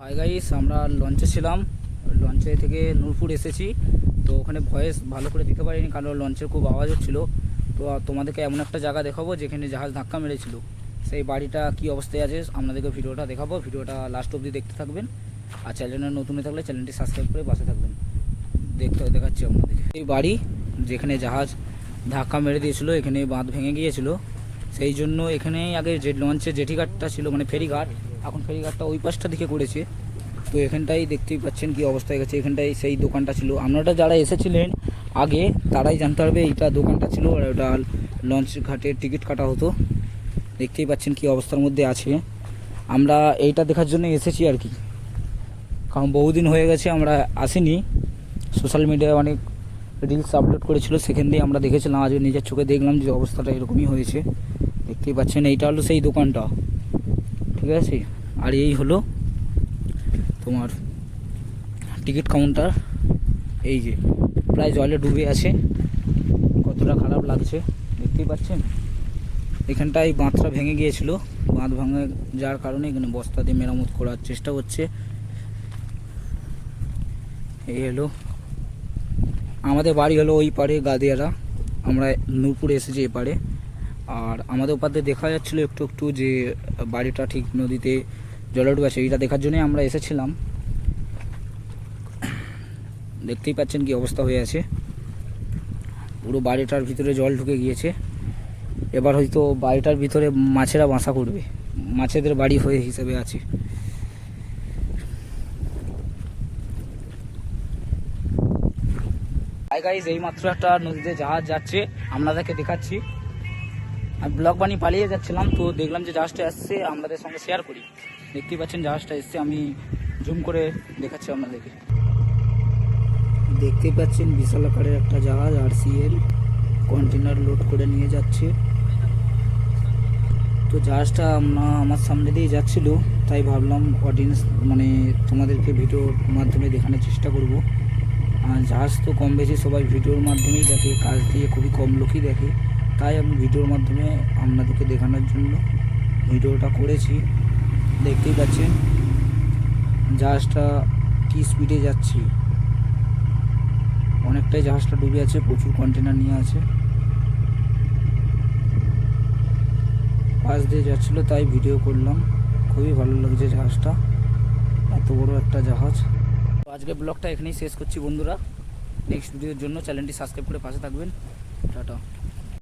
Hi guys, আমরা লঞ্চে ছিলাম। লঞ্চে থেকে নূরপুর এসেছি। তো ওখানে ভয়েস ভালো করে দিতে পারিনি কারণ লঞ্চের খুব আওয়াজ হচ্ছিলো। তো তোমাদেরকে এমন একটা জায়গা দেখাবো যেখানে জাহাজ ধাক্কা মেরেছিল। সেই বাড়িটা কি অবস্থায় আছে আপনাদেরকে ভিডিওটা দেখাবো। ভিডিওটা লাস্ট অবধি দেখতে থাকবেন। আর চ্যানেলে নতুন হয়ে থাকলে চ্যানেলটি সাবস্ক্রাইব করে পাশে থাকবেন। দেখাচ্ছি আপনাদেরকে এই বাড়ি যেখানে জাহাজ ধাক্কা মেরে দিয়েছিল। এখানে বাঁধ ভেঙে গিয়েছিল, সেই জন্য এখানে আগে যে লঞ্চের জেটিঘাটটা ছিল মানে ফেরিঘাট, এখন ফেরিঘাটটা ওই পাশটা দিকে করেছে। তো এখানটাই দেখতেই পাচ্ছেন কি অবস্থায় গেছে। এখানটাই সেই দোকানটা ছিল। আপনারা যারা এসেছিলেন আগে তারাই জানতে পারবে এইটা দোকানটা ছিল, আর ওটা লঞ্চ ঘাটের টিকিট কাটা হতো। দেখতেই পাচ্ছেন কি অবস্থার মধ্যে আছে। আমরা এইটা দেখার জন্য এসেছি আর কি, কারণ বহুদিন হয়ে গেছে আমরা আসিনি। সোশ্যাল মিডিয়ায় অনেক রিলস আপলোড করেছিল, সেখান দিয়ে আমরা দেখেছিলাম। আজকে নিজের চোখে দেখলাম যে অবস্থাটা এরকমই হয়েছে। দেখতেই পাচ্ছেন এইটা হলো সেই দোকানটা, ঠিক আছে। আর এই হলো তোমার টিকিট কাউন্টার। এই যে প্রায় জলে ডুবে আছে, কতটা খারাপ লাগছে দেখতেই পাচ্ছেন। এখানটায় বাঁধটা ভেঙে গিয়েছিল, বাঁধ ভাঙে যার কারণে এখানে বস্তা দিয়ে মেরামত করার চেষ্টা হচ্ছে। এই হলো আমাদের বাড়ি, হলো ওই পারে গাদিয়ারা। আমরা নূরপুরে এসেছি এপারে। আর আমাদের ওপারে দেখা যাচ্ছিলো একটু একটু যে বাড়িটা ঠিক নদীতে জলে ডুবে আছে। এইটা দেখার জন্যই আমরা এসেছিলাম। দেখতেই পাচ্ছেন কি অবস্থা হয়ে আছে, পুরো বাড়িটার ভিতরে জল ঢুকে গিয়েছে। এবার হয়তো বাড়িটার ভিতরে মাছেরা বাসা করবে, মাছেদের বাড়ি হয়ে হিসেবে আছে। হাই গাইস, এইমাত্র একটা নদীতে জাহাজ যাচ্ছে, আপনাদেরকে দেখাচ্ছি। আমি ব্লগ বানিয়ে পালিয়ে যাচ্ছিলাম, তো দেখলাম যে জাহাজটা আসছে, আপনাদের সঙ্গে শেয়ার করি। দেখতেই পাচ্ছেন জাহাজটা এসছে, আমি জুম করে দেখাচ্ছি আপনাদেরকে। দেখতেই পাচ্ছেন বিশাল আকারের একটা জাহাজ RCL কন্টেনার লোড করে নিয়ে যাচ্ছে। তো জাহাজটা আমার সামনে দিয়ে যাচ্ছিল, তাই ভাবলাম অডিয়েন্স মানে তোমাদেরকে ভিডিওর মাধ্যমে দেখানোর চেষ্টা করব। আর জাহাজ তো কম বেশি সবাই ভিডিওর মাধ্যমেই দেখে, কাজ দিয়ে খুবই কম লোকই দেখে, তাই আমি ভিডিওর মাধ্যমে আপনাদেরকে দেখানোর জন্য ভিডিওটা করেছি। দেখতেই পাচ্ছেন জাহাজটা কি স্পিডে যাচ্ছে, অনেকটাই জাহাজটা ডুবে আছে, প্রচুর কন্টেনার নিয়ে আছে, পাশ দিয়ে যাচ্ছিলো তাই ভিডিও করলাম। খুবই ভালো লাগছে জাহাজটা, এত বড় একটা জাহাজ। তো আজকের ব্লগটা এখানেই শেষ করছি বন্ধুরা। নেক্সট ভিডিওর জন্য চ্যানেলটি সাবস্ক্রাইব করে পাশে থাকবেন। টাটা।